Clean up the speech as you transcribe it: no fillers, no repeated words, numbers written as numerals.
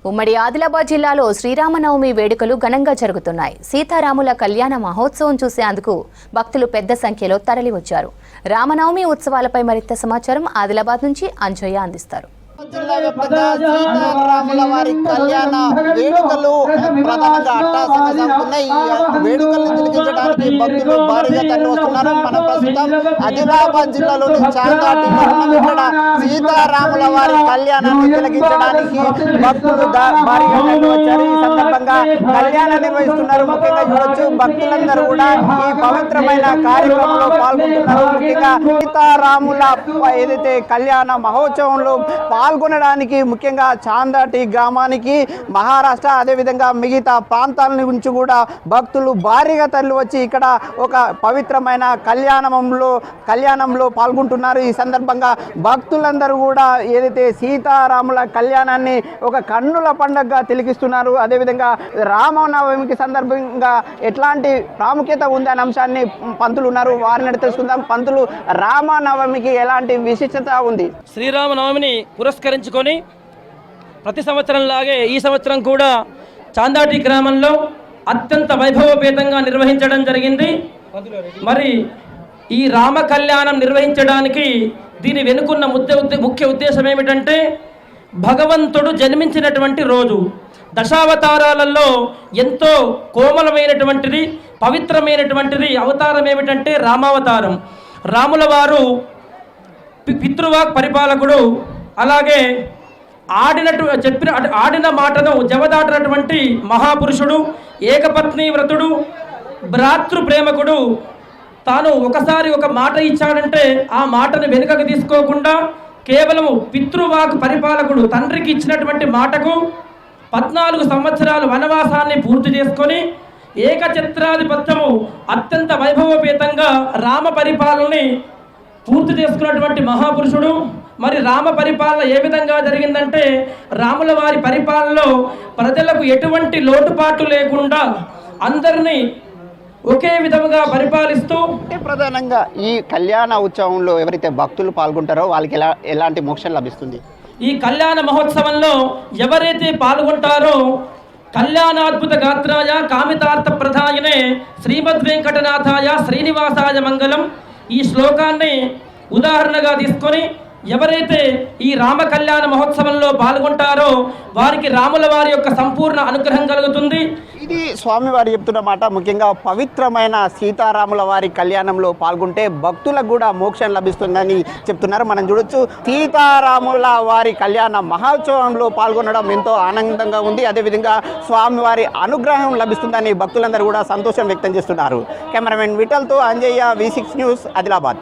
ఉమ్మడి ఆదిలాబాద్ జిల్లాలో శ్రీరామనవమి వేడుకలు ఘనంగా జరుగుతున్నాయి. సీతారాముల కళ్యాణ మహోత్సవం చూసేందుకు భక్తులు పెద్ద సంఖ్యలో తరలివచ్చారు. రామనవమి ఉత్సవాలపై మరింత సమాచారం ఆదిలాబాద్ నుంచి అంజయ్య అందిస్తారు. జిల్లా వ్యాప్తంగా సీతారాముల వారి కళ్యాణ వేడుకలు ప్రధానంగా అట్టాసంగా సాగుతున్నాయి. ఈ వేడుకలను తిలకించడానికి భక్తులు భారీగా తరలి వస్తున్నారు. మనం ప్రస్తుతం ఆదిలాబాద్ జిల్లాలోని చాందాటిలో ఉన్నాం. ఇక్కడ సీతారాముల వారి కళ్యాణాన్ని తిలకించడానికి భక్తులు భారీగా తరలి వచ్చారు. ఈ సందర్భంగా కళ్యాణం నిర్వహిస్తున్నారు. ముఖ్యంగా చూడొచ్చు భక్తులందరూ కూడా ఈ పవిత్రమైన కార్యక్రమంలో పాల్గొంటున్నారు. ముఖ్యంగా సీతారాముల ఏదైతే కళ్యాణ మహోత్సవంలో పాల్గొనడానికి ముఖ్యంగా చాందాటి గ్రామానికి మహారాష్ట్ర అదేవిధంగా మిగతా ప్రాంతాల నుంచి కూడా భక్తులు భారీగా తరలి వచ్చి ఇక్కడ ఒక పవిత్రమైన కళ్యాణంలో పాల్గొంటున్నారు. ఈ సందర్భంగా భక్తులందరూ కూడా ఏదైతే సీతారాముల కళ్యాణాన్ని ఒక కన్నుల పండుగగా తిలకిస్తున్నారు. అదేవిధంగా రామనవమికి సందర్భంగా ఎట్లాంటి ప్రాముఖ్యత ఉంది అనే అంశాన్ని పంతులు ఉన్నారు, వారిని తెలుసుకుందాం. పంతులు, రామనవమికి ఎలాంటి విశిష్టత ఉంది? శ్రీరామనవమిని పురస్కరించుకొని ప్రతి సంవత్సరంలాగే ఈ సంవత్సరం కూడా చాందాటి గ్రామంలో అత్యంత వైభవపేతంగా నిర్వహించడం జరిగింది. మరి ఈ రామ కళ్యాణం నిర్వహించడానికి దీని వెనుకున్న ముఖ్య ఉద్దేశం ఏమిటంటే, భగవంతుడు జన్మించినటువంటి రోజు. దశావతారాలలో ఎంతో కోమలమైనటువంటిది, పవిత్రమైనటువంటిది అవతారం ఏమిటంటే రామావతారం. రాముల వారు పితృవాక్ పరిపాలకుడు, అలాగే ఆడిన మాటను జవదాటినటువంటి మహాపురుషుడు, ఏకపత్ని వ్రతుడు, భ్రాతృ ప్రేమకుడు. తాను ఒకసారి ఒక మాట ఇచ్చాడంటే ఆ మాటను వెనుకకు తీసుకోకుండా కేవలము పితృవాక్ పరిపాలకుడు తండ్రికి ఇచ్చినటువంటి మాటకు 14 సంవత్సరాలు వనవాసాన్ని పూర్తి చేసుకొని ఏకఛత్రాధిపత్యము అత్యంత వైభవపేతంగా రామ పరిపాలనని పూర్తి చేసుకున్నటువంటి మహాపురుషుడు. మరి రామ పరిపాలన ఏ విధంగా జరిగిందంటే, రాముల వారి పరిపాలనలో ప్రజలకు ఎటువంటి లోటుపాటు లేకుండా అందరినీ ఒకే విధముగా పరిపాలిస్తూ ప్రధానంగా ఈ కళ్యాణ ఉత్సవంలో ఎవరైతే భక్తులు పాల్గొంటారో వాళ్ళకి ఎలాంటి మోక్షం లభిస్తుంది? ఈ కళ్యాణ మహోత్సవంలో ఎవరైతే పాల్గొంటారో కళ్యాణాద్భుత గాత్రాయ కామితార్థ ప్రధాయనే శ్రీమద్ వెంకటనాథాయ శ్రీనివాసాయ మంగళం. ఈ శ్లోకాన్ని ఉదాహరణగా తీసుకొని ఎవరైతే ఈ రామ కళ్యాణ మహోత్సవంలో పాల్గొంటారో వారికి రాముల వారి యొక్క సంపూర్ణ అనుగ్రహం కలుగుతుంది. ఇది స్వామివారు చెప్తున్న మాట. ముఖ్యంగా పవిత్రమైన సీతారాముల వారి కళ్యాణంలో పాల్గొంటే భక్తులకు కూడా మోక్షం లభిస్తుందని చెప్తున్నారు. మనం చూడొచ్చు, సీతారాముల వారి కళ్యాణ మహోత్సవంలో పాల్గొనడం ఎంతో ఆనందంగా ఉంది. అదేవిధంగా స్వామివారి అనుగ్రహం లభిస్తుందని భక్తులందరూ కూడా సంతోషం వ్యక్తం చేస్తున్నారు. కెమెరామెన్ విఠల్తో అంజయ్య, V6 న్యూస్, ఆదిలాబాద్.